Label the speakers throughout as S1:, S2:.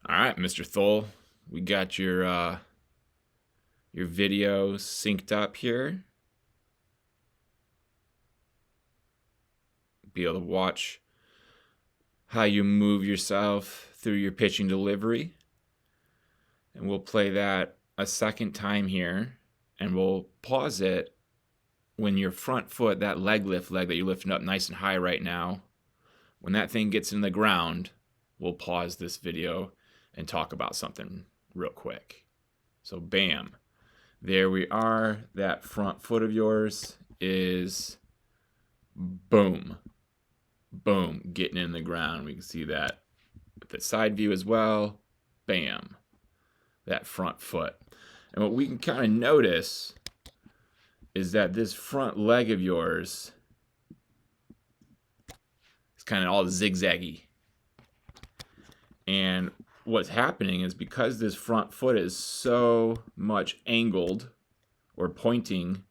S1: All right, Mr. Thoel, we got your video synced up here. Be able to watch how you move yourself through your pitching delivery. And we'll play that a second time here, and we'll pause it when your front foot, that leg that you're lifting up nice and high right now, when that thing gets in the ground, we'll pause this video and talk about something real quick. So bam, there we are. That front foot of yours is boom, getting in the ground. We can see that with the side view as well. Bam, that front foot. And what we can kind of notice is that this front leg of yours is kind of all zigzaggy. And what's happening is because this front foot is so much angled or pointing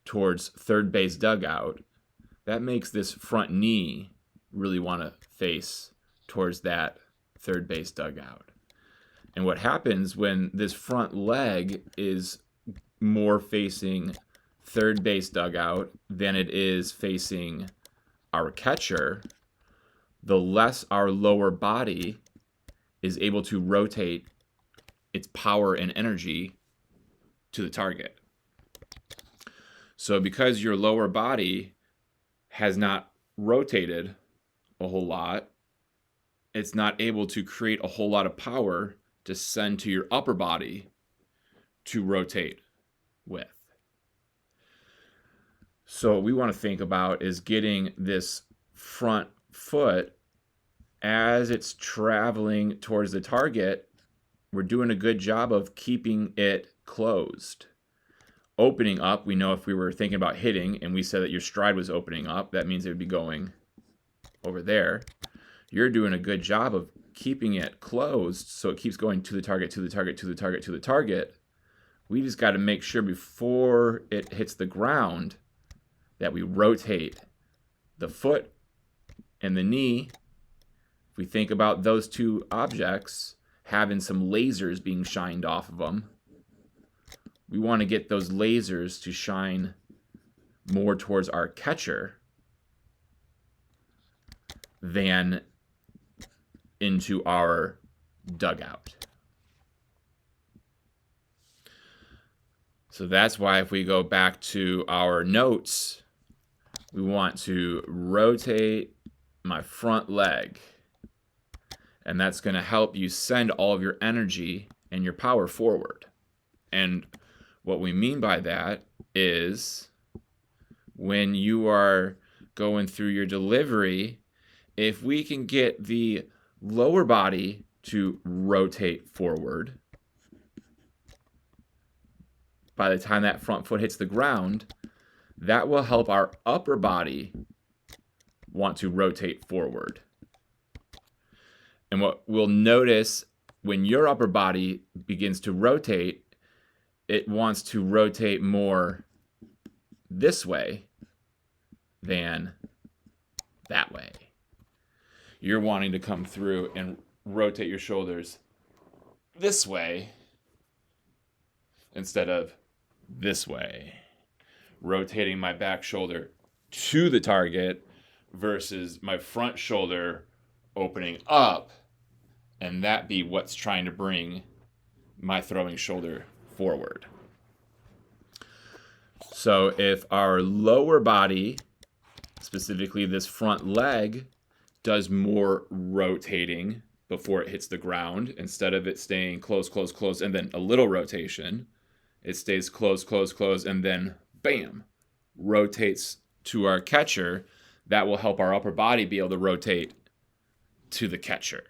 S1: towards third base dugout, that makes this front knee really want to face towards that third base dugout. And what happens when this front leg is more facing third base dugout than it is facing our catcher, the less our lower body is able to rotate its power and energy to the target. So because your lower body has not rotated a whole lot, it's not able to create a whole lot of power to send to your upper body to rotate with. So what we want to think about is getting this front foot, as it's traveling towards the target, we're doing a good job of keeping it closed. Opening up, we know if we were thinking about hitting and we said that your stride was opening up, that means it would be going over there. You're doing a good job of keeping it closed so it keeps going to the target, to the target, to the target, to the target. We just got to make sure before it hits the ground that we rotate the foot and the knee. If we think about those two objects having some lasers being shined off of them, we want to get those lasers to shine more towards our catcher than into our dugout. So that's why if we go back to our notes, we want to rotate my front leg. And that's going to help you send all of your energy and your power forward. And what we mean by that is when you are going through your delivery, if we can get the lower body to rotate forward, by the time that front foot hits the ground, that will help our upper body want to rotate forward. And what we'll notice when your upper body begins to rotate, it wants to rotate more this way than that way. You're wanting to come through and rotate your shoulders this way instead of this way. Rotating my back shoulder to the target versus my front shoulder opening up, and that be what's trying to bring my throwing shoulder forward. So if our lower body, specifically this front leg, does more rotating before it hits the ground, instead of it staying close, and then a little rotation, it stays close, and then bam, rotates to our catcher. That will help our upper body be able to rotate to the catcher.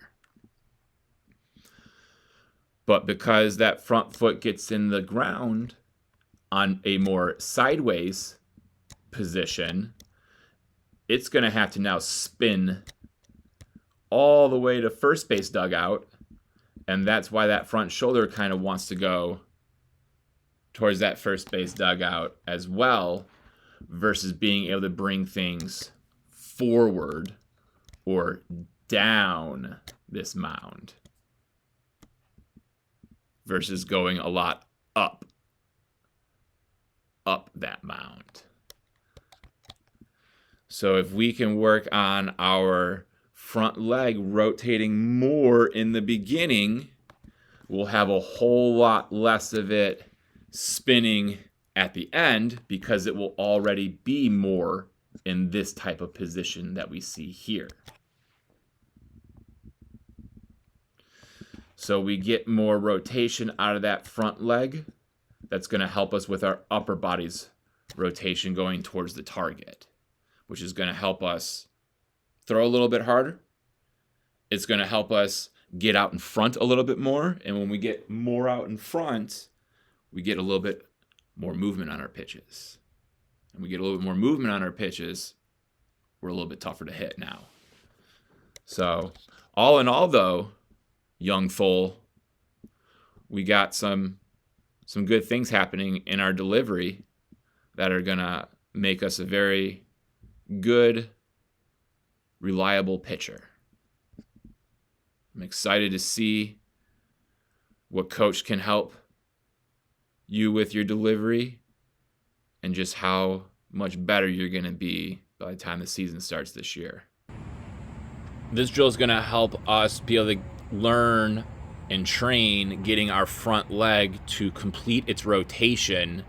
S1: But because that front foot gets in the ground on a more sideways position, it's going to have to now spin all the way to first base dugout, and that's why that front shoulder kind of wants to go towards that first base dugout as well, versus being able to bring things forward or down this mound. versus going a lot up that mound. So if we can work on our front leg rotating more in the beginning, we'll have a whole lot less of it spinning at the end because it will already be more in this type of position that we see here. So we get more rotation out of that front leg. That's going to help us with our upper body's rotation going towards the target, which is going to help us throw a little bit harder. It's going to help us get out in front a little bit more. And when we get more out in front, we get a little bit more movement on our pitches. And we get a little bit more movement on our pitches, we're a little bit tougher to hit now. So all in all, though, young Thoel, we got some good things happening in our delivery that are going to make us a very good, reliable pitcher. I'm excited to see what coach can help you with your delivery and just how much better you're going to be by the time the season starts this year. This drill is going to help us be able to learn and train getting our front leg to complete its rotation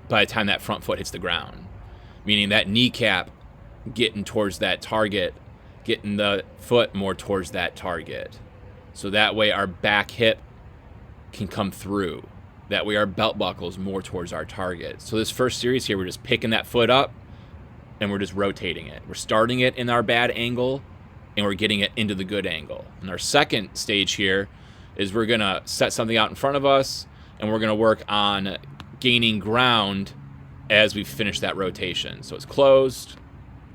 S1: by the time that front foot hits the ground. Meaning that kneecap getting towards that target, getting the foot more towards that target. So that way our back hip can come through. That way our belt buckle is more towards our target. So this first series here, we're just picking that foot up and we're just rotating it. We're starting it in our bad angle and we're getting it into the good angle. And our second stage here is we're gonna set something out in front of us and we're gonna work on gaining ground as we finish that rotation. So it's closed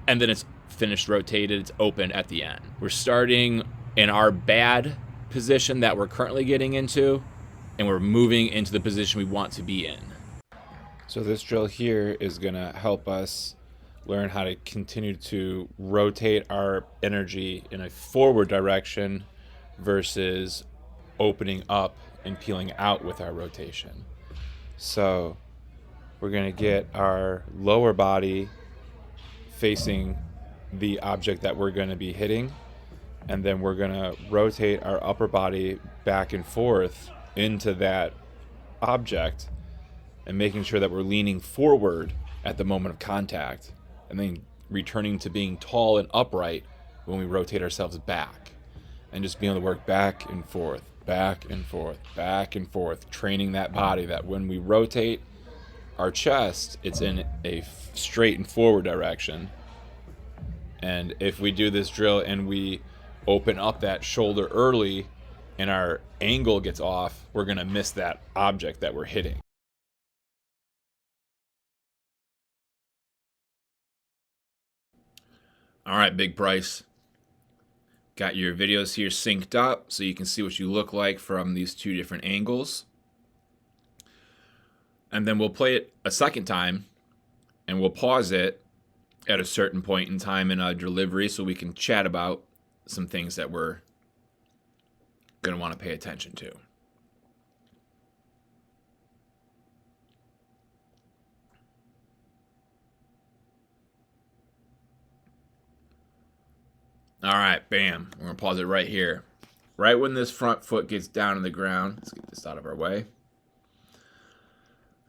S1: and then it's finished rotated, it's open at the end. We're starting in our bad position that we're currently getting into and we're moving into the position we want to be in. So this drill here is gonna help us learn how to continue to rotate our energy in a forward direction versus opening up and peeling out with our rotation. So we're going to get our lower body facing the object that we're going to be hitting, and then we're going to rotate our upper body back and forth into that object and making sure that we're leaning forward at the moment of contact, and then returning to being tall and upright when we rotate ourselves back, and just being able to work back and forth, back and forth, back and forth, training that body that when we rotate our chest, it's in a straight and forward direction. And if we do this drill and we open up that shoulder early and our angle gets off, we're going to miss that object that we're hitting. All right, Big Price. Got your videos here synced up so you can see what you look like from these two different angles. And then we'll play it a second time and we'll pause it at a certain point in time in our delivery so we can chat about some things that we're going to want to pay attention to. All right, bam. We're going to pause it right here. Right when this front foot gets down on the ground, let's get this out of our way.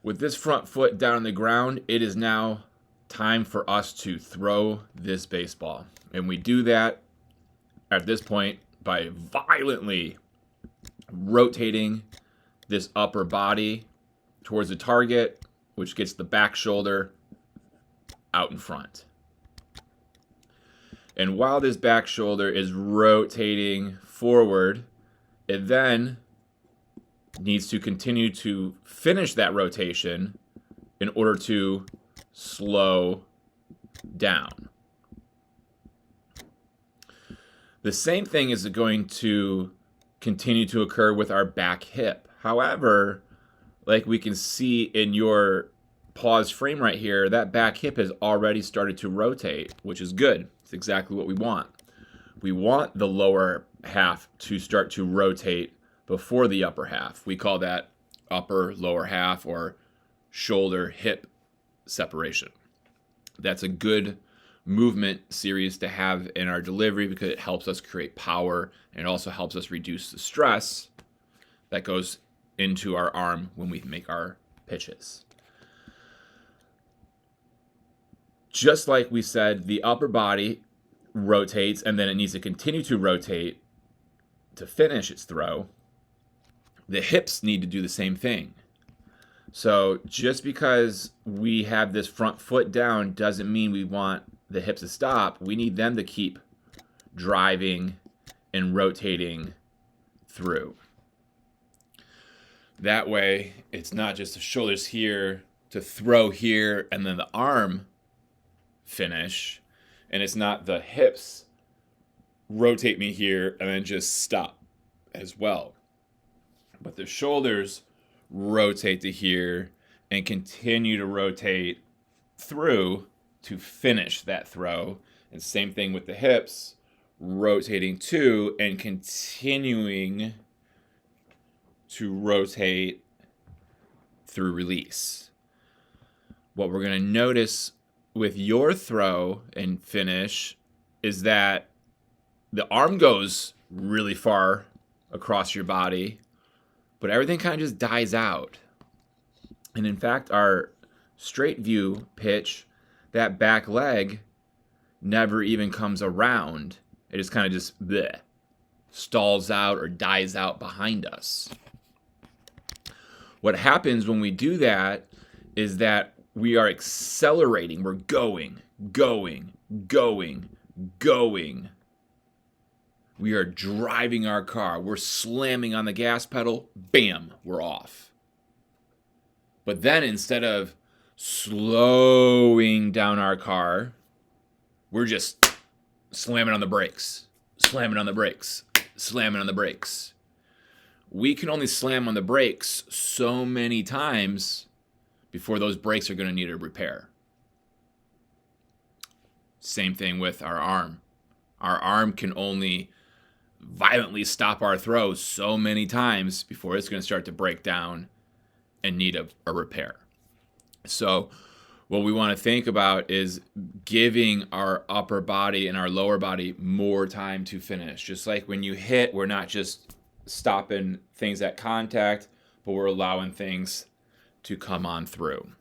S1: With this front foot down on the ground, it is now time for us to throw this baseball. And we do that at this point by violently rotating this upper body towards the target, which gets the back shoulder out in front. And while this back shoulder is rotating forward, it then needs to continue to finish that rotation in order to slow down. The same thing is going to continue to occur with our back hip. However, like we can see in your pause frame right here, that back hip has already started to rotate, which is good. It's exactly what we want. We want the lower half to start to rotate before the upper half. We call that upper lower half or shoulder hip separation. That's a good movement series to have in our delivery because it helps us create power and it also helps us reduce the stress that goes into our arm when we make our pitches. Just like we said, the upper body rotates and then it needs to continue to rotate to finish its throw. The hips need to do the same thing. So just because we have this front foot down doesn't mean we want the hips to stop. We need them to keep driving and rotating through. That way, it's not just the shoulders here to throw here and then the arm finish. And it's not the hips rotate me here and then just stop as well. But the shoulders rotate to here and continue to rotate through to finish that throw. And same thing with the hips, rotating to and continuing to rotate through release. What we're going to notice with your throw and finish is that the arm goes really far across your body, but everything kind of just dies out. And in fact, our straight view pitch, that back leg never even comes around. It just kind of just bleh, stalls out or dies out behind us. What happens when we do that is that we are accelerating. We're going. We are driving our car. We're slamming on the gas pedal. Bam, we're off. But then instead of slowing down our car, we're just slamming on the brakes. We can only slam on the brakes so many times before those brakes are going to need a repair. Same thing with our arm. Our arm can only violently stop our throw so many times before it's going to start to break down and need a repair. So what we want to think about is giving our upper body and our lower body more time to finish. Just like when you hit, we're not just stopping things at contact, but we're allowing things to come on through.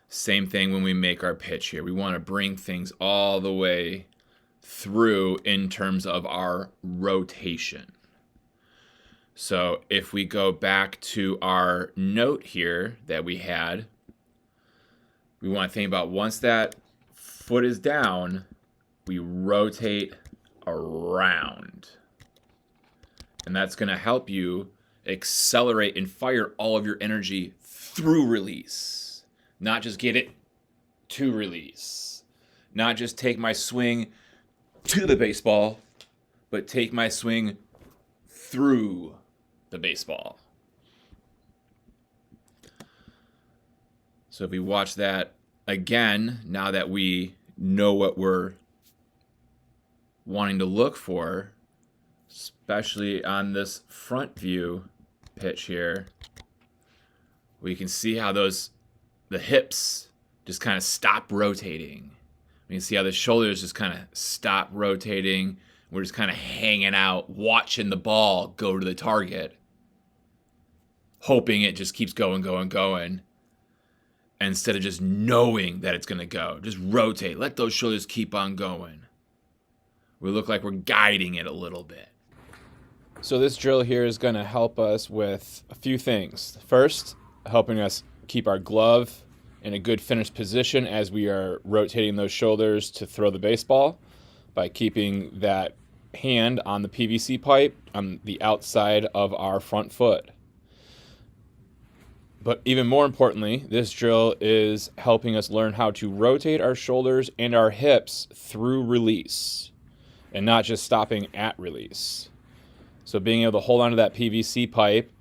S1: Same thing when we make our pitch here. We want to bring things all the way through in terms of our rotation. So if we go back to our note here that we had, we want to think about once that foot is down, we rotate around. And that's going to help you accelerate and fire all of your energy through release. Not just get it to release. Not just take my swing to the baseball, but take my swing through the baseball. So if we watch that again, now that we know what we're wanting to look for, especially on this front view pitch here, we can see how the hips just kind of stop rotating. We can see how the shoulders just kind of stop rotating. We're just kind of hanging out, watching the ball go to the target, hoping it just keeps going. Instead of just knowing that it's going to go. Just rotate. Let those shoulders keep on going. We look like we're guiding it a little bit. So this drill here is going to help us with a few things. First, helping us keep our glove in a good finished position as we are rotating those shoulders to throw the baseball by keeping that hand on the PVC pipe on the outside of our front foot. But even more importantly, this drill is helping us learn how to rotate our shoulders and our hips through release and not just stopping at release. So being able to hold onto that PVC pipe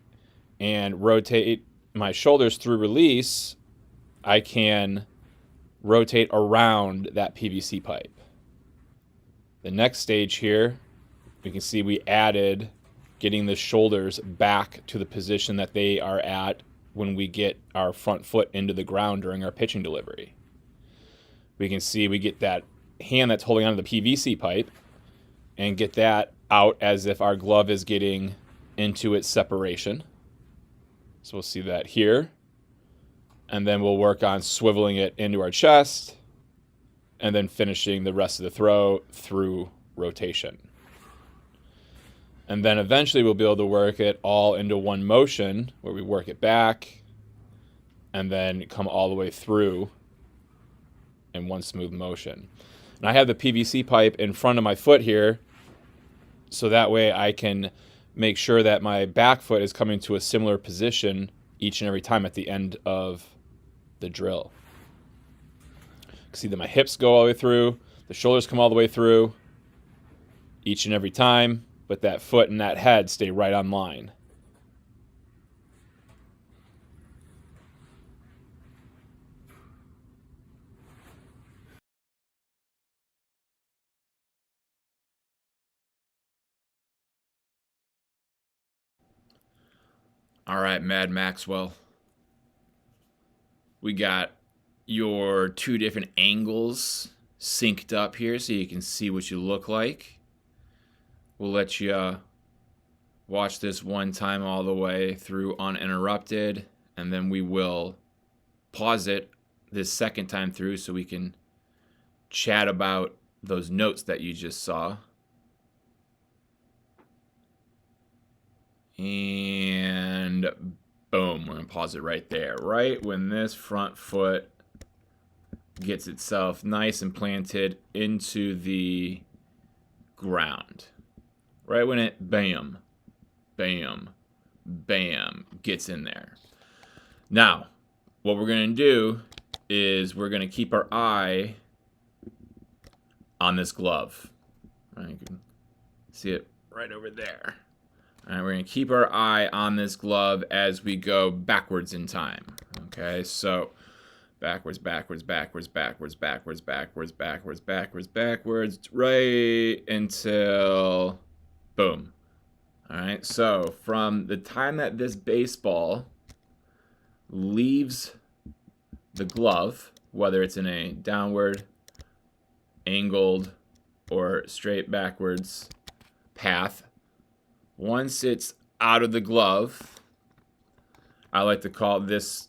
S1: and rotate my shoulders through release, I can rotate around that PVC pipe. The next stage here, we can see we added getting the shoulders back to the position that they are at when we get our front foot into the ground during our pitching delivery. We can see we get that hand that's holding onto the PVC pipe and get that out as if our glove is getting into its separation. So we'll see that here. And then we'll work on swiveling it into our chest and then finishing the rest of the throw through rotation. And then eventually we'll be able to work it all into one motion where we work it back and then come all the way through in one smooth motion. And I have the PVC pipe in front of my foot here, so that way I can make sure that my back foot is coming to a similar position each and every time at the end of the drill. See that my hips go all the way through, the shoulders come all the way through each and every time, but that foot and that head stay right on line. All right, Mad Maxwell. We got your two different angles synced up here so you can see what you look like. We'll let you watch this one time all the way through uninterrupted, and then we will pause it this second time through so we can chat about those notes that you just saw. And boom, we're going to pause it right there. Right when this front foot gets itself nice and planted into the ground. Right when it bam, bam, bam gets in there. Now, what we're going to do is we're going to keep our eye on this glove. Right, you can see it right over there. All right, we're going to keep our eye on this glove as we go backwards in time. Okay, so backwards, backwards, backwards, backwards, backwards, backwards, backwards, backwards, backwards, right until boom. All right, so from the time that this baseball leaves the glove, whether it's in a downward, angled, or straight backwards path, once it's out of the glove, I like to call this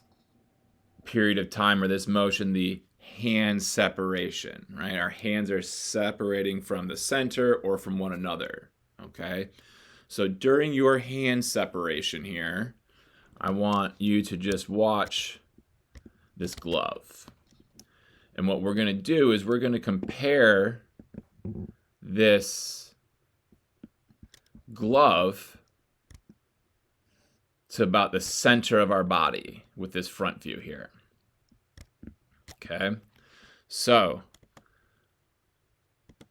S1: period of time or this motion the hand separation, right? Our hands are separating from the center or from one another, okay? So during your hand separation here, I want you to just watch this glove. And what we're going to do is we're going to compare this glove to about the center of our body with this front view here. Okay, so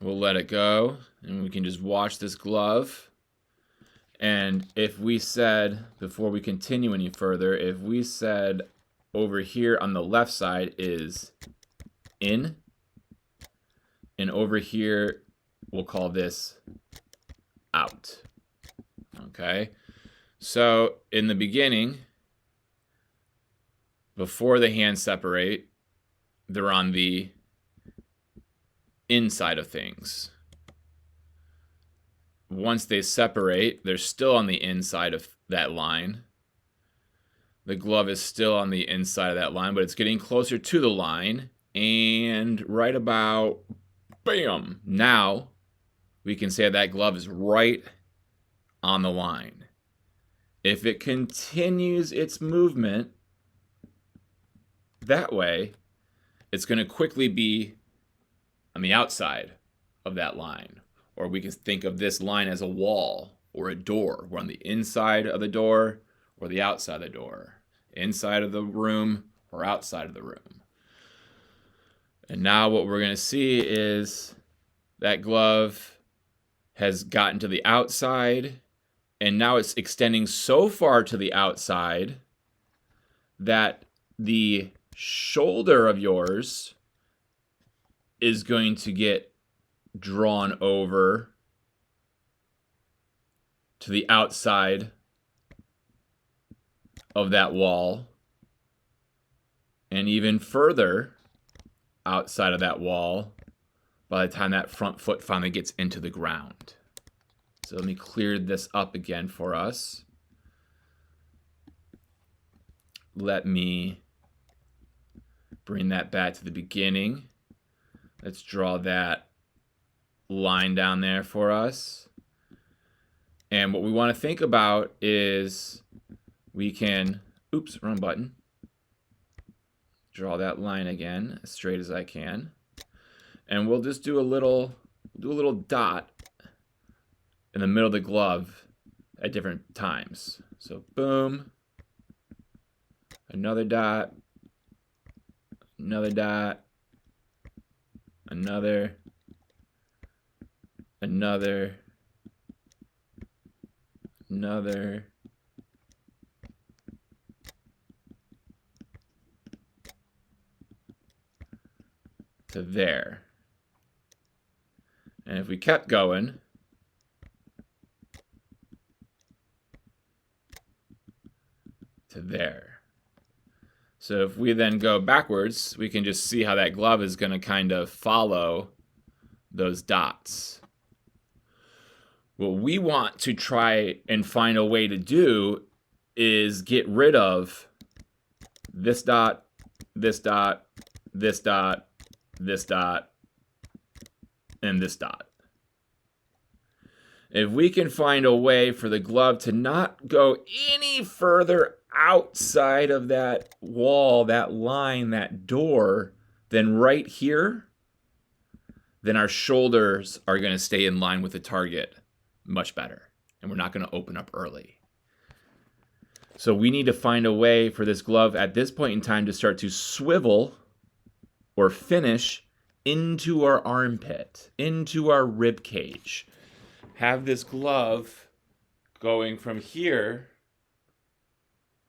S1: we'll let it go and we can just watch this glove. And if we said, before we continue any further, if we said over here on the left side is in, and over here we'll call this out. Okay, so in the beginning, before the hands separate, they're on the inside of things. Once they separate, they're still on the inside of that line. The glove is still on the inside of that line, but it's getting closer to the line. And right about, bam, now we can say that glove is right on the line. If it continues its movement that way, it's going to quickly be on the outside of that line. Or we can think of this line as a wall or a door. We're on the inside of the door or the outside of the door. Inside of the room or outside of the room. And now what we're going to see is that glove has gotten to the outside, and now it's extending so far to the outside that the shoulder of yours is going to get drawn over to the outside of that wall, and even further outside of that wall by the time that front foot finally gets into the ground. So let me clear this up again for us. Let me bring that back to the beginning. Let's draw that line down there for us. And what we want to think about is we can, oops, wrong button. Draw that line again as straight as I can. And we'll just do a little dot in the middle of the glove at different times. So boom, another dot, another dot, another, another, another, to there. And if we kept going, to there. So if we then go backwards, we can just see how that glove is going to kind of follow those dots. What we want to try and find a way to do is get rid of this dot, this dot, this dot, this dot, and this dot. If we can find a way for the glove to not go any further outside of that wall, that line, that door, than right here, then our shoulders are going to stay in line with the target much better, and we're not going to open up early. So we need to find a way for this glove at this point in time to start to swivel or finish into our armpit, into our rib cage. Have this glove going from here,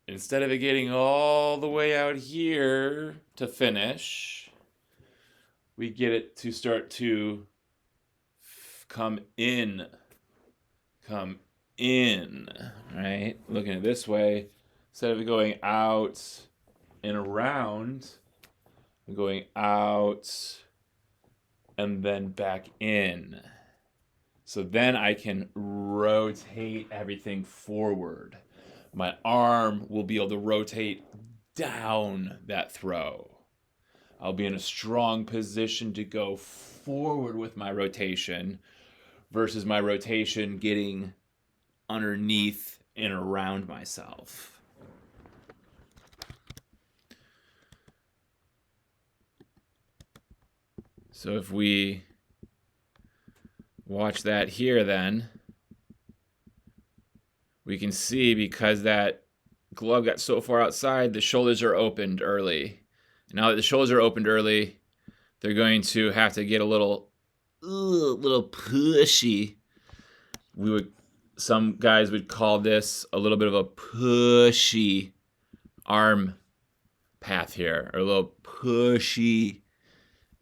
S1: instead of it getting all the way out here to finish, we get it to start to come in, right? Looking at it this way, instead of it going out and around, going out and then back in. So then I can rotate everything forward. My arm will be able to rotate down that throw. I'll be in a strong position to go forward with my rotation versus my rotation getting underneath and around myself. So if we watch that here, then we can see, because that glove got so far outside, the shoulders are opened early. Now that the shoulders are opened early, they're going to have to get a little pushy. Some guys would call this a little bit of a pushy arm path here, or a little pushy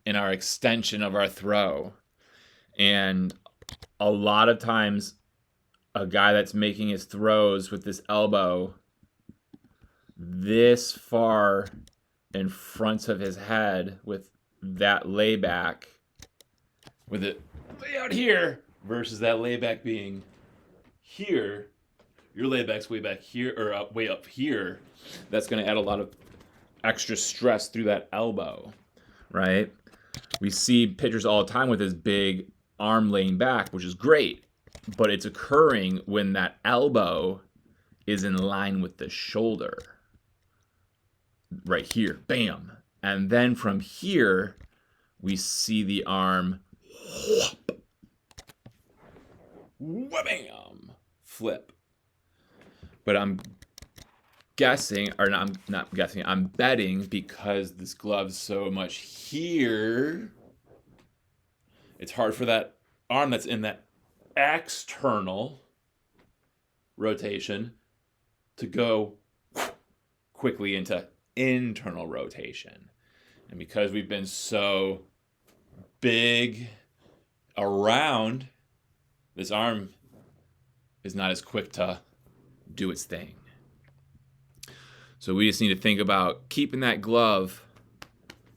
S1: in our extension of our throw. And a lot of times, a guy that's making his throws with this elbow this far in front of his head with that layback, with it way out here versus that layback being here, your layback's way back here, or way up here, that's going to add a lot of extra stress through that elbow, right? We see pitchers all the time with this big arm laying back, which is great, but it's occurring when that elbow is in line with the shoulder. Right here, bam. And then from here, we see the arm wham, flip. But I'm guessing, or not, I'm not guessing, I'm betting, because this glove's so much here, it's hard for that arm that's in that external rotation to go quickly into internal rotation. And because we've been so big around, this arm is not as quick to do its thing. So we just need to think about keeping that glove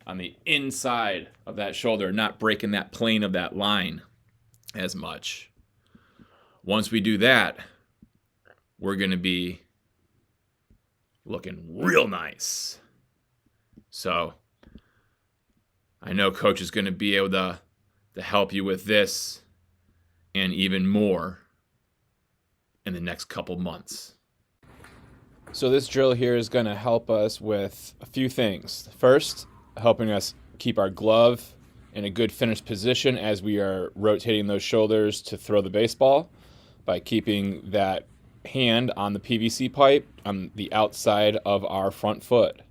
S1: on the inside of that shoulder, not breaking that plane of that line as much. Once we do that, we're going to be looking real nice. So I know Coach is going to be able to help you with this and even more in the next couple months. So this drill here is going to help us with a few things. First, helping us keep our glove in a good finished position as we are rotating those shoulders to throw the baseball by keeping that hand on the PVC pipe on the outside of our front foot.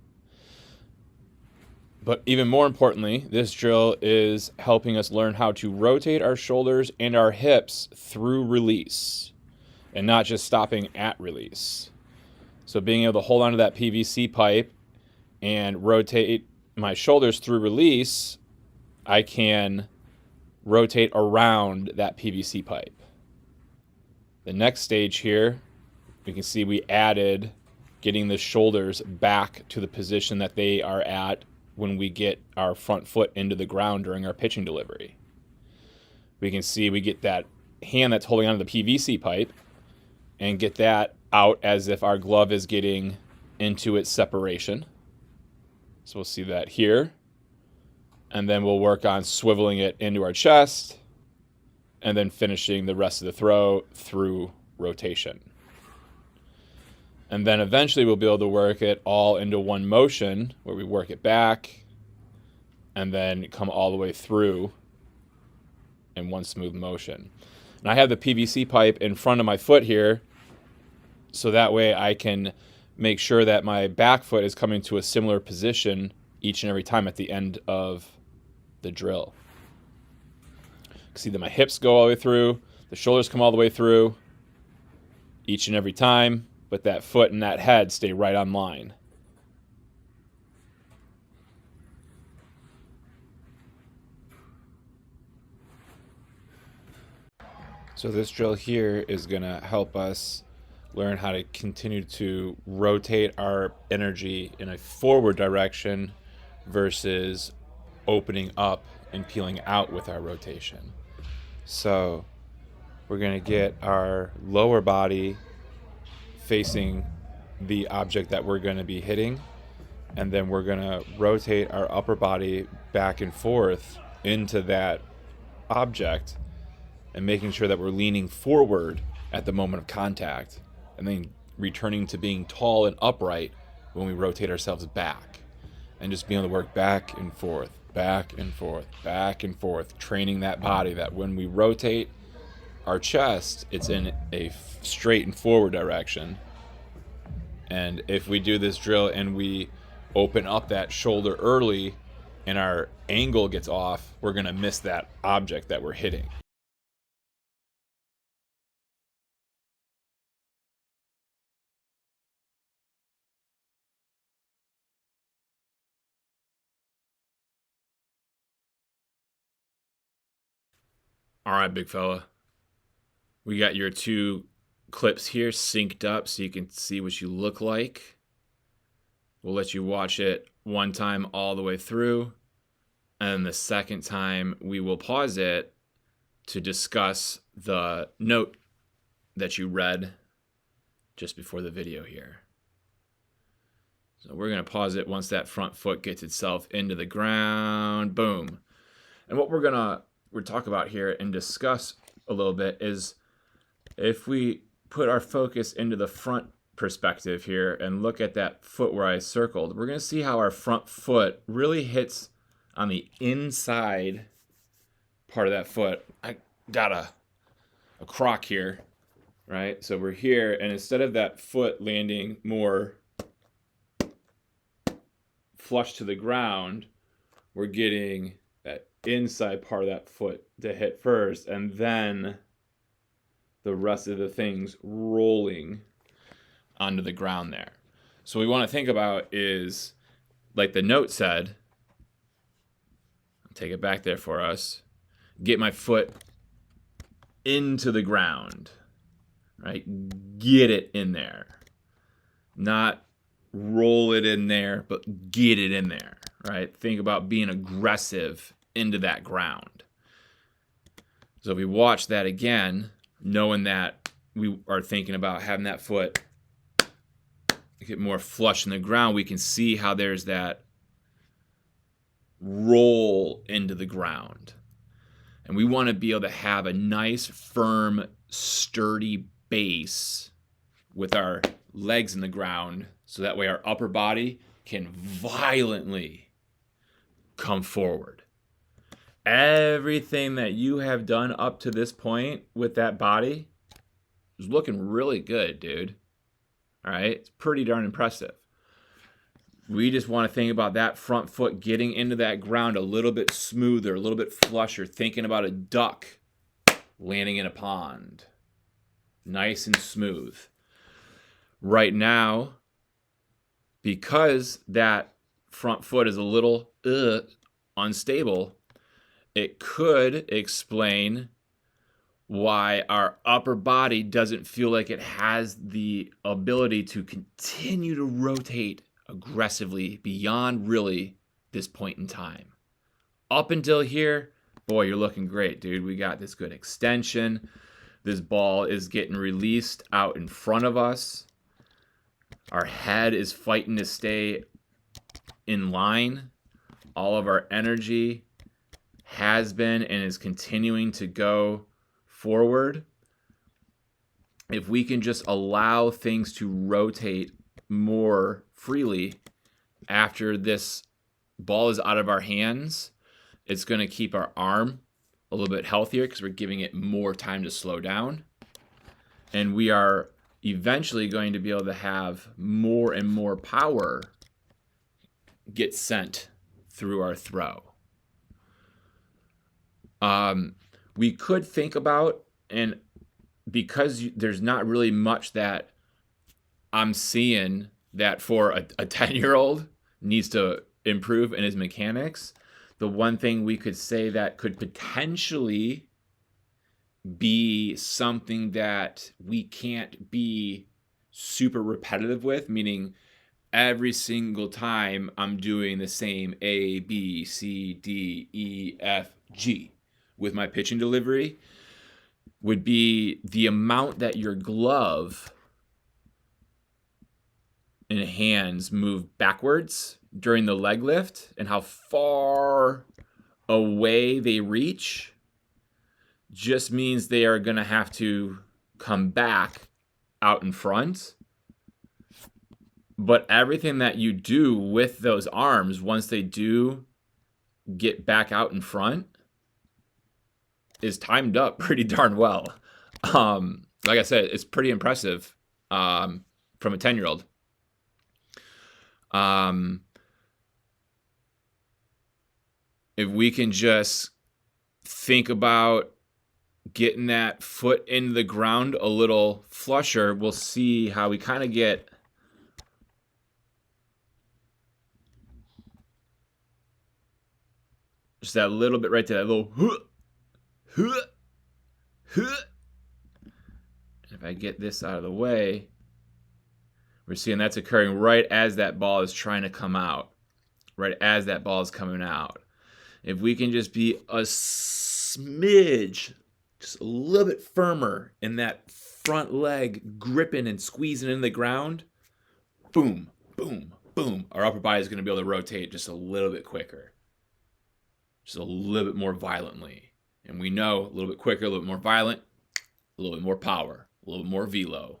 S1: But even more importantly, this drill is helping us learn how to rotate our shoulders and our hips through release and not just stopping at release. So being able to hold onto that PVC pipe and rotate my shoulders through release, I can rotate around that PVC pipe. The next stage here, we can see we added getting the shoulders back to the position that they are at when we get our front foot into the ground during our pitching delivery. We can see we get that hand that's holding onto the PVC pipe and get that out as if our glove is getting into its separation. So we'll see that here. And then we'll work on swiveling it into our chest and then finishing the rest of the throw through rotation. And then eventually we'll be able to work it all into one motion where we work it back and then come all the way through in one smooth motion. And I have the PVC pipe in front of my foot here, so that way I can make sure that my back foot is coming to a similar position each and every time at the end of the drill. See that my hips go all the way through, the shoulders come all the way through each and every time, but that foot and that head stay right on line. So this drill here is going to help us learn how to continue to rotate our energy in a forward direction versus opening up and peeling out with our rotation. So we're going to get our lower body facing the object that we're going to be hitting, and then we're going to rotate our upper body back and forth into that object and making sure that we're leaning forward at the moment of contact and then returning to being tall and upright when we rotate ourselves back, and just being able to work back and forth, back and forth, back and forth, training that body that when we rotate our chest, it's in a straight and forward direction. And if we do this drill and we open up that shoulder early and our angle gets off, we're going to miss that object that we're hitting. All right, big fella. We got your two clips here synced up so you can see what you look like. We'll let you watch it one time all the way through, and the second time we will pause it to discuss the note that you read just before the video here. So we're going to pause it once that front foot gets itself into the ground. Boom. And what we're talk about here and discuss a little bit is if we put our focus into the front perspective here and look at that foot where I circled, we're going to see how our front foot really hits on the inside part of that foot. I got a crock here, right? So we're here, and instead of that foot landing more flush to the ground, we're getting that inside part of that foot to hit first, and then the rest of the things rolling onto the ground there. So what we want to think about is, like the note said, I'll take it back there for us, get my foot into the ground, right? Get it in there. Not roll it in there, but get it in there, right? Think about being aggressive into that ground. So if we watch that again, knowing that we are thinking about having that foot get more flush in the ground, we can see how there's that roll into the ground. And we want to be able to have a nice, firm, sturdy base with our legs in the ground, so that way our upper body can violently come forward. Everything that you have done up to this point with that body is looking really good, dude. All right? It's pretty darn impressive. We just want to think about that front foot getting into that ground a little bit smoother, a little bit flusher, thinking about a duck landing in a pond. Nice and smooth. Right now, because that front foot is a little unstable, it could explain why our upper body doesn't feel like it has the ability to continue to rotate aggressively beyond really this point in time. Up until here, boy, you're looking great, dude. We got this good extension. This ball is getting released out in front of us. Our head is fighting to stay in line. All of our energy has been and is continuing to go forward. If we can just allow things to rotate more freely after this ball is out of our hands, it's going to keep our arm a little bit healthier because we're giving it more time to slow down. And we are eventually going to be able to have more and more power get sent through our throw. We could think about, and because there's not really much that I'm seeing that for a 10-year-old needs to improve in his mechanics, the one thing we could say that could potentially be something that we can't be super repetitive with, meaning every single time I'm doing the same A, B, C, D, E, F, G with my pitching delivery, would be the amount that your glove and hands move backwards during the leg lift and how far away they reach. Just means they are going to have to come back out in front. But everything that you do with those arms, once they do get back out in front, is timed up pretty darn well. Like I said, it's pretty impressive from a 10-year-old. If we can just think about getting that foot into the ground a little flusher, we'll see how we kind of get just that little bit right there, that little and if I get this out of the way, we're seeing that's occurring right as that ball is trying to come out, right as that ball is coming out. If we can just be a smidge, just a little bit firmer in that front leg, gripping and squeezing in the ground, boom, boom, boom. Our upper body is going to be able to rotate just a little bit quicker, just a little bit more violently. And we know a little bit quicker, a little bit more violent, a little bit more power, a little bit more velo,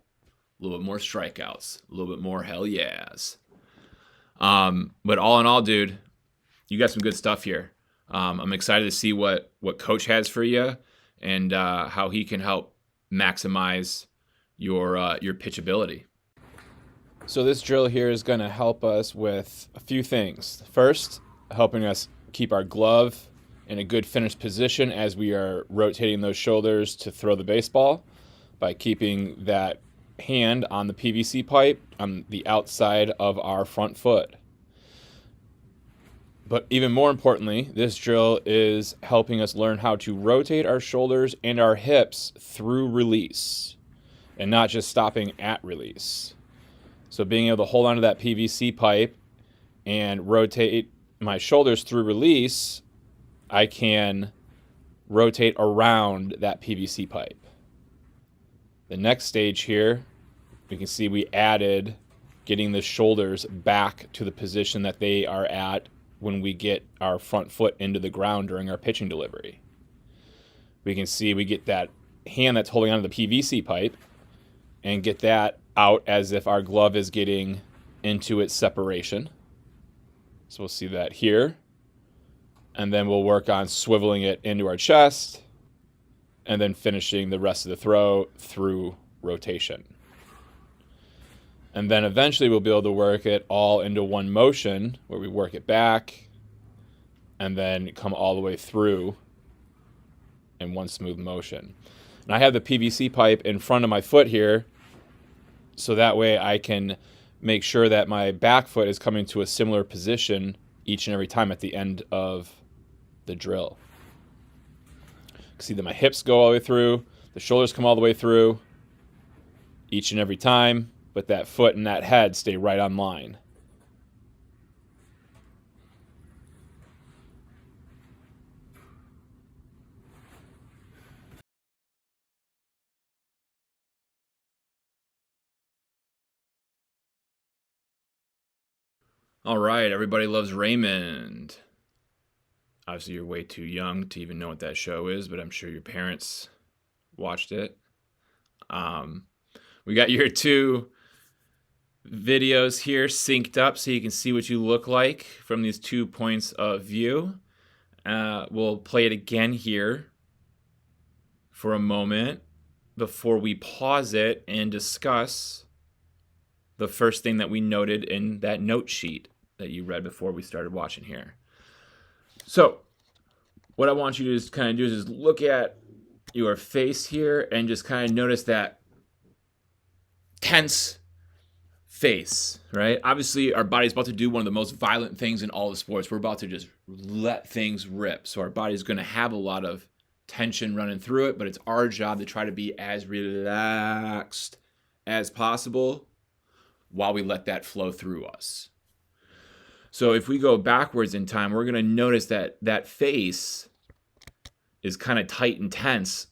S1: a little bit more strikeouts, a little bit more hell yes. But all in all, dude, you got some good stuff here. I'm excited to see what Coach has for you and how he can help maximize your pitchability. So this drill here is going to help us with a few things. First, helping us keep our glove in a good finished position as we are rotating those shoulders to throw the baseball by keeping that hand on the PVC pipe on the outside of our front foot. But even more importantly, this drill is helping us learn how to rotate our shoulders and our hips through release. and not just stopping at release. So being able to hold onto that PVC pipe and rotate my shoulders through release, I can rotate around that PVC pipe. The next stage here, we can see we added getting the shoulders back to the position that they are at when we get our front foot into the ground during our pitching delivery. We can see we get that hand that's holding onto the PVC pipe and get that out as if our glove is getting into its separation. So we'll see that here. And then we'll work on swiveling it into our chest and then finishing the rest of the throw through rotation. And then eventually we'll be able to work it all into one motion where we work it back and then come all the way through in one smooth motion. And I have the PVC pipe in front of my foot here, so that way I can make sure that my back foot is coming to a similar position each and every time at the end of the drill. See that my hips go all the way through, the shoulders come all the way through each and every time, but that foot and that head stay right on line. All right, everybody loves Raymond. Obviously, you're way too young to even know what that show is, but I'm sure your parents watched it. We got your two videos here synced up so you can see what you look like from these 2 points of view. We'll play it again here for a moment before we pause it and discuss the first thing that we noted in that note sheet that you read before we started watching here. So what I want you to just kind of do is just look at your face here and just kind of notice that tense face, right? Obviously, our body's about to do one of the most violent things in all the sports. We're about to just let things rip. So our body's going to have a lot of tension running through it, but it's our job to try to be as relaxed as possible while we let that flow through us. So if we go backwards in time, we're going to notice that that face is kind of tight and tense.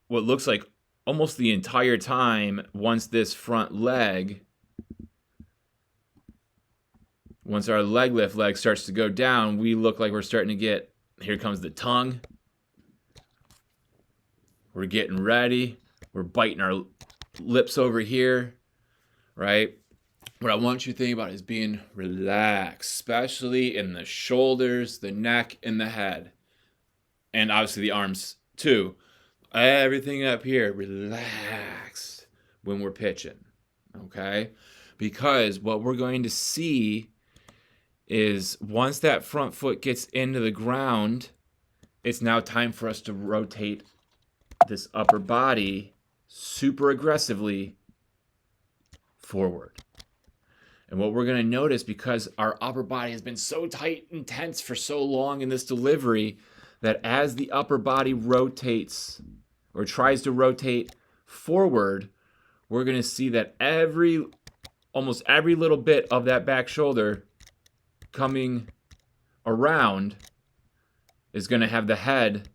S1: What looks like almost the entire time once our leg lift leg starts to go down, we look like we're starting to get, here comes the tongue. We're getting ready. We're biting our lips over here, right? What I want you to think about is being relaxed, especially in the shoulders, the neck, and the head. And obviously the arms too. Everything up here, relaxed when we're pitching, okay? Because what we're going to see is once that front foot gets into the ground, it's now time for us to rotate this upper body super aggressively forward. And what we're going to notice, because our upper body has been so tight and tense for so long in this delivery, that as the upper body rotates or tries to rotate forward, we're going to see that almost every little bit of that back shoulder coming around is going to have the head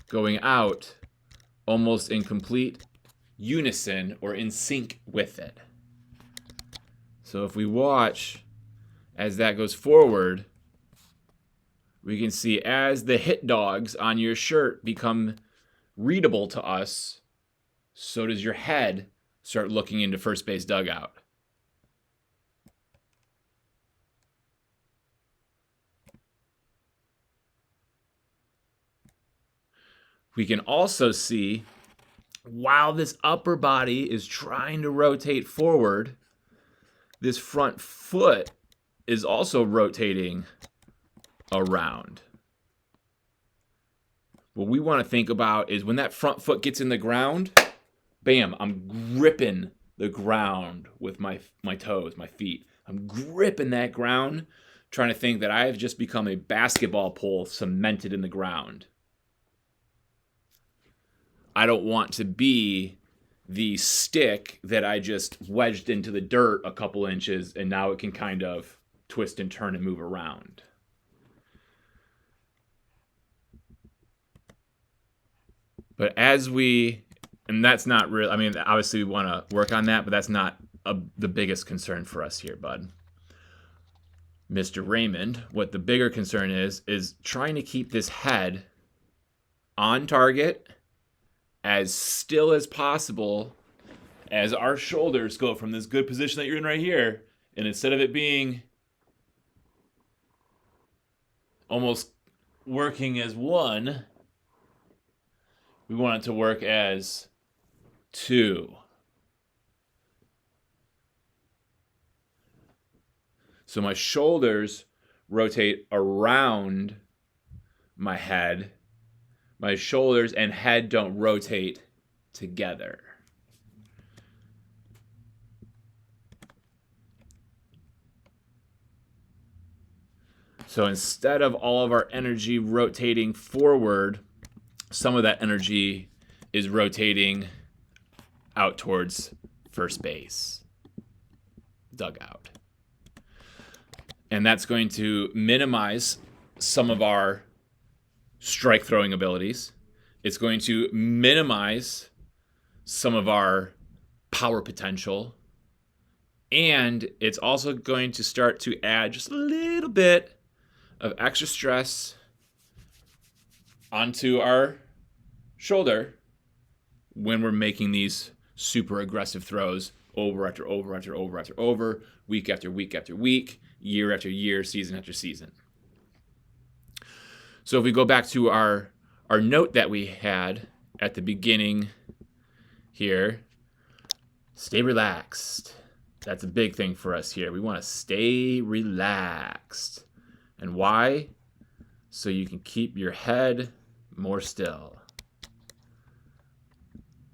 S1: going out almost in complete unison or in sync with it. So if we watch as that goes forward, we can see as the hit dogs on your shirt become readable to us, so does your head start looking into first base dugout. We can also see, while this upper body is trying to rotate forward, this front foot is also rotating around. What we want to think about is when that front foot gets in the ground, bam, I'm gripping the ground with my toes, my feet. I'm gripping that ground, trying to think that I have just become a basketball pole cemented in the ground. I don't want to be the stick that I just wedged into the dirt a couple inches and now it can kind of twist and turn and move around. But and that's not real. I mean, obviously we want to work on that, but that's not the biggest concern for us here, bud. Mr. Raymond, what the bigger concern is trying to keep this head on target, as still as possible, as our shoulders go from this good position that you're in right here, and instead of it being almost working as one, we want it to work as two. So my shoulders rotate around my head. My shoulders and head don't rotate together. So instead of all of our energy rotating forward, some of that energy is rotating out towards first base, dugout. And that's going to minimize some of our strike throwing abilities. It's going to minimize some of our power potential. And it's also going to start to add just a little bit of extra stress onto our shoulder when we're making these super aggressive throws over after over after over after over, week after week after week, year after year, season after season. So if we go back to our note that we had at the beginning here, stay relaxed. That's a big thing for us here. We want to stay relaxed. And why? So you can keep your head more still.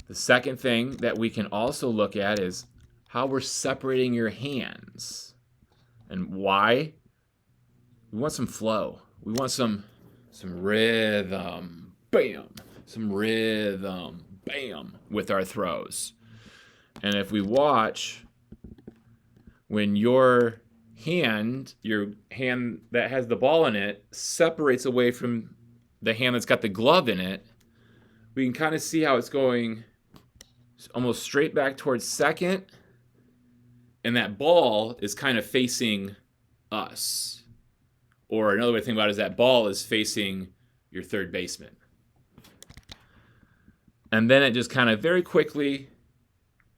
S1: The second thing that we can also look at is how we're separating your hands. And why? We want some flow. We want some rhythm. Bam. Some rhythm. Bam. With our throws. And if we watch, when your hand that has the ball in it, separates away from the hand that's got the glove in it, we can kind of see how it's going almost straight back towards second, and that ball is kind of facing us. Or another way to think about it is that ball is facing your third baseman. And then it just kind of very quickly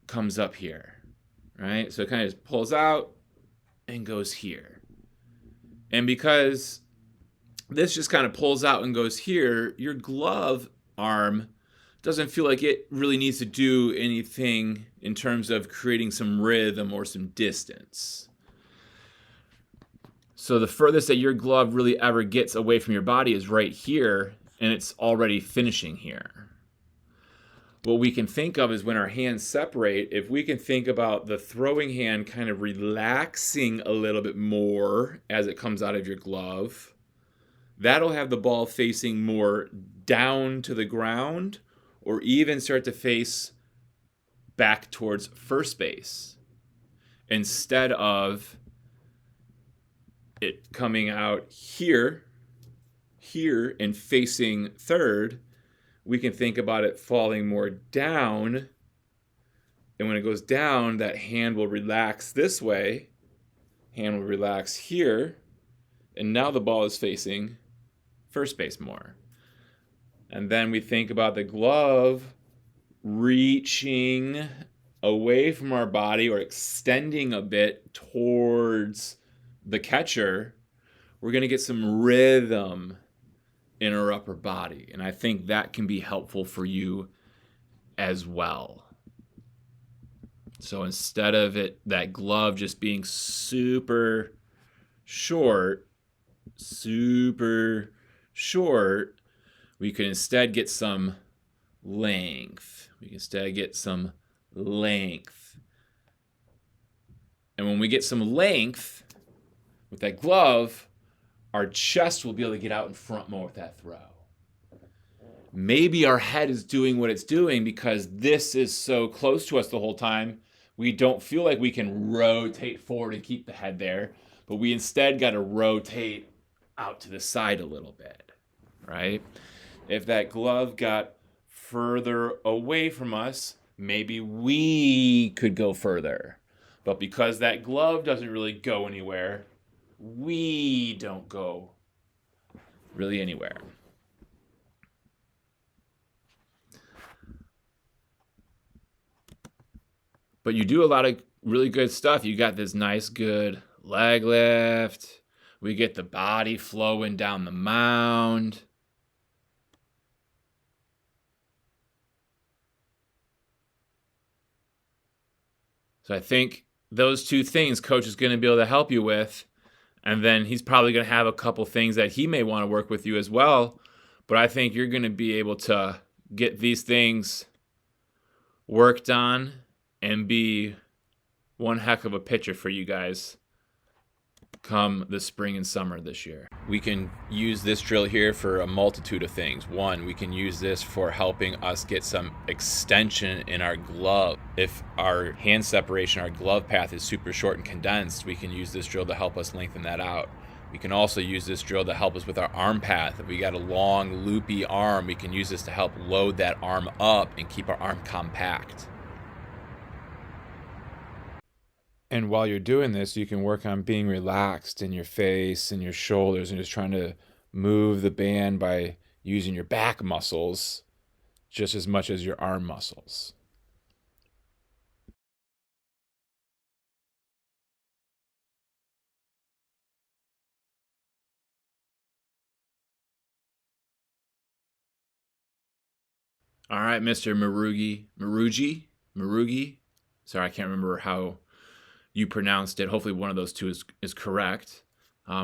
S1: comes up here, right? So it kind of just pulls out and goes here. And because this just kind of pulls out and goes here, your glove arm doesn't feel like it really needs to do anything in terms of creating some rhythm or some distance. So the furthest that your glove really ever gets away from your body is right here, and it's already finishing here. What we can think of is when our hands separate, if we can think about the throwing hand kind of relaxing a little bit more as it comes out of your glove, that'll have the ball facing more down to the ground, or even start to face back towards first base, instead of it coming out here, and facing third. We can think about it falling more down, and when it goes down, that hand will relax this way, hand will relax here, and now the ball is facing first base more. And then we think about the glove reaching away from our body or extending a bit towards the catcher. We're going to get some rhythm in our upper body. And I think that can be helpful for you as well. So instead of that glove just being super short, we can instead get some length. And when we get some length with that glove, our chest will be able to get out in front more with that throw. maybe our head is doing what it's doing because this is so close to us the whole time. We don't feel like we can rotate forward and keep the head there, but we instead got to rotate out to the side a little bit, right? If that glove got further away from us, maybe we could go further. But because that glove doesn't really go anywhere, we don't go really anywhere. But you do a lot of really good stuff. You got this nice, good leg lift. We get the body flowing down the mound. So I think those two things Coach is going to be able to help you with. And then he's probably going to have a couple things that he may want to work with you as well. But I think you're going to be able to get these things worked on and be one heck of a pitcher for you guys come the spring and summer this year. We can use this drill here for a multitude of things. One, we can use this for helping us get some extension in our glove. If our hand separation, our glove path is super short and condensed, we can use this drill to help us lengthen that out. We can also use this drill to help us with our arm path. If we got a long, loopy arm, we can use this to help load that arm up and keep our arm compact. And while you're doing this, you can work on being relaxed in your face and your shoulders and just trying to move the band by using your back muscles just as much as your arm muscles. All right, Mr. Marrugi. Sorry, I can't remember how you pronounced it. Hopefully one of those two is correct.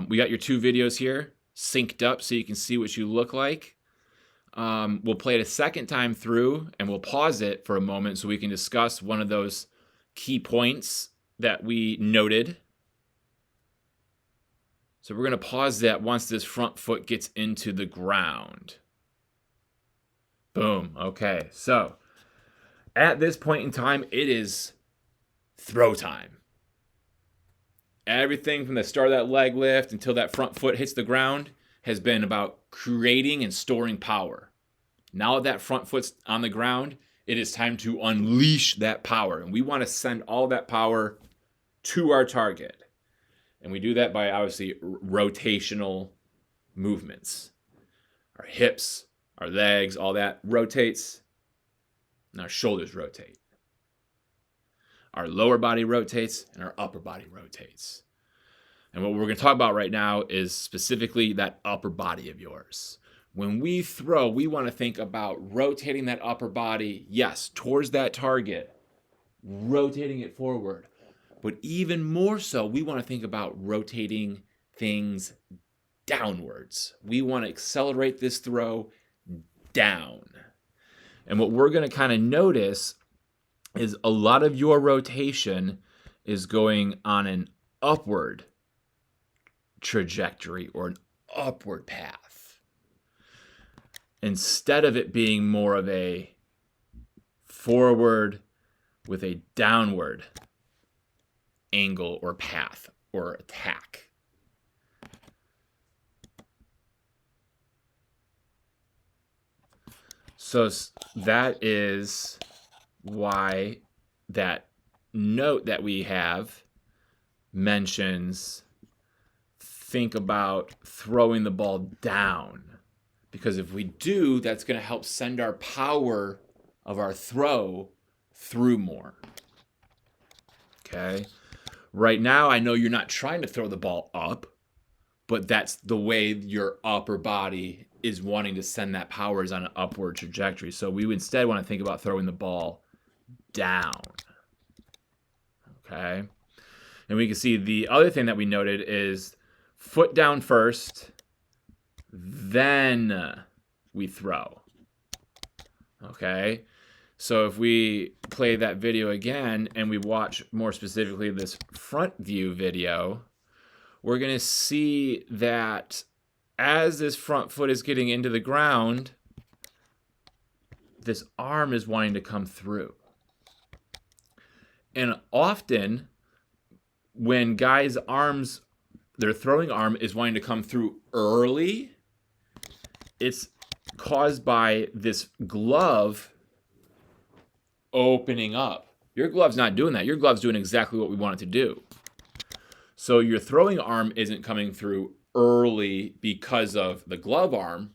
S1: We got your two videos here synced up so you can see what you look like. We'll play it a second time through and we'll pause it for a moment so we can discuss one of those key points that we noted. So we're going to pause that once this front foot gets into the ground. Boom. Okay. So at this point in time, it is throw time. Everything from the start of that leg lift until that front foot hits the ground has been about creating and storing power. Now that front foot's on the ground, it is time to unleash that power. And we want to send all that power to our target. And we do that by obviously rotational movements. Our hips, our legs, all that rotates. And our shoulders rotate. Our lower body rotates and our upper body rotates. And what we're going to talk about right now is specifically that upper body of yours. When we throw, we want to think about rotating that upper body, yes, towards that target, rotating it forward. But even more so, we want to think about rotating things downwards. We want to accelerate this throw down. And what we're going to kind of notice is a lot of your rotation is going on an upward trajectory or an upward path instead of it being more of a forward with a downward angle or path or attack. So that is why that note that we have mentions think about throwing the ball down. Because if we do, that's going to help send our power of our throw through more. Okay? Right now, I know you're not trying to throw the ball up, but that's the way your upper body is wanting to send that power is on an upward trajectory. So we would instead want to think about throwing the ball down. Okay? And we can see the other thing that we noted is foot down first, then we throw. Okay? So if we play that video again and we watch more specifically this front view video, we're going to see that as this front foot is getting into the ground, this arm is wanting to come through. And often when guys' arms, their throwing arm is wanting to come through early, it's caused by this glove opening up. Your glove's not doing that. Your glove's doing exactly what we want it to do. So your throwing arm isn't coming through early because of the glove arm.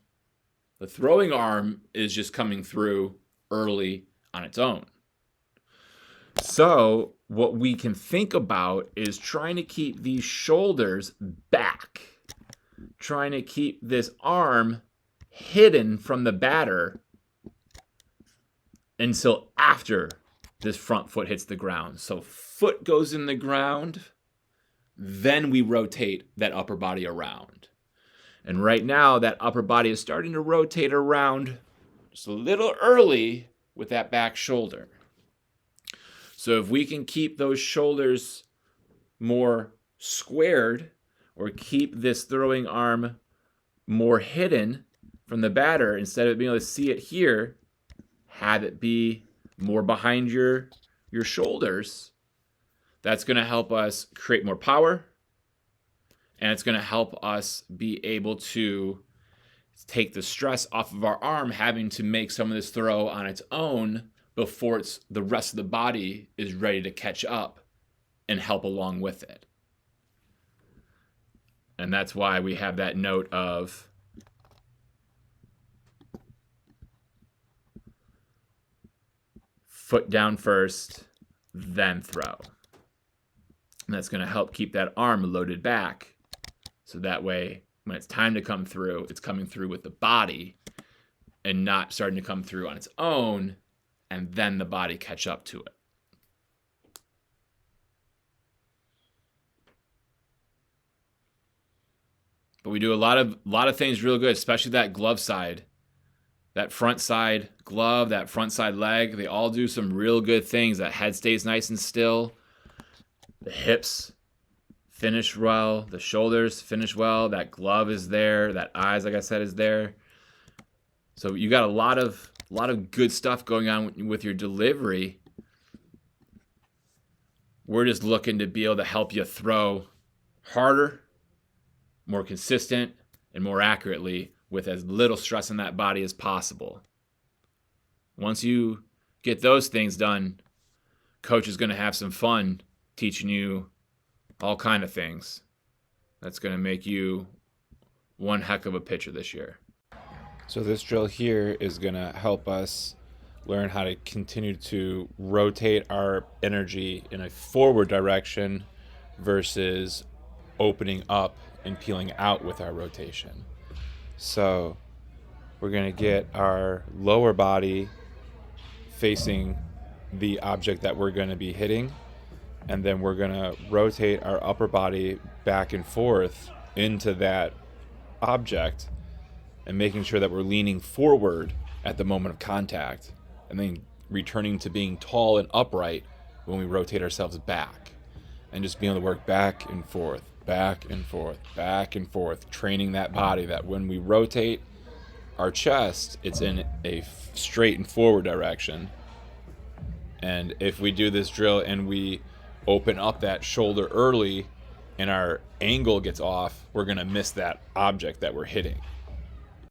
S1: The throwing arm is just coming through early on its own. So what we can think about is trying to keep these shoulders back, trying to keep this arm hidden from the batter until after this front foot hits the ground. So foot goes in the ground, then we rotate that upper body around. And right now, that upper body is starting to rotate around just a little early with that back shoulder. So if we can keep those shoulders more squared, or keep this throwing arm more hidden from the batter, instead of being able to see it here, have it be more behind your shoulders, that's going to help us create more power. And it's going to help us be able to take the stress off of our arm having to make some of this throw on its own before the rest of the body is ready to catch up and help along with it. And that's why we have that note of foot down first, then throw. And that's going to help keep that arm loaded back. So that way, when it's time to come through, it's coming through with the body and not starting to come through on its own, and then the body catch up to it. But we do a lot of things real good, especially that glove side. That front side glove, that front side leg, they all do some real good things. That head stays nice and still. The hips finish well. The shoulders finish well. That glove is there. That eyes, like I said, is there. So you got a lot of good stuff going on with your delivery. We're just looking to be able to help you throw harder, more consistent, and more accurately with as little stress in that body as possible. Once you get those things done, coach is going to have some fun teaching you all kind of things. That's going to make you one heck of a pitcher this year. So this drill here is going to help us learn how to continue to rotate our energy in a forward direction versus opening up and peeling out with our rotation. So we're going to get our lower body facing the object that we're going to be hitting, and then we're going to rotate our upper body back and forth into that object and making sure that we're leaning forward at the moment of contact and then returning to being tall and upright when we rotate ourselves back, and just being able to work back and forth, back and forth, back and forth, training that body that when we rotate our chest, it's in a straight and forward direction. And if we do this drill and we open up that shoulder early and our angle gets off, we're going to miss that object that we're hitting.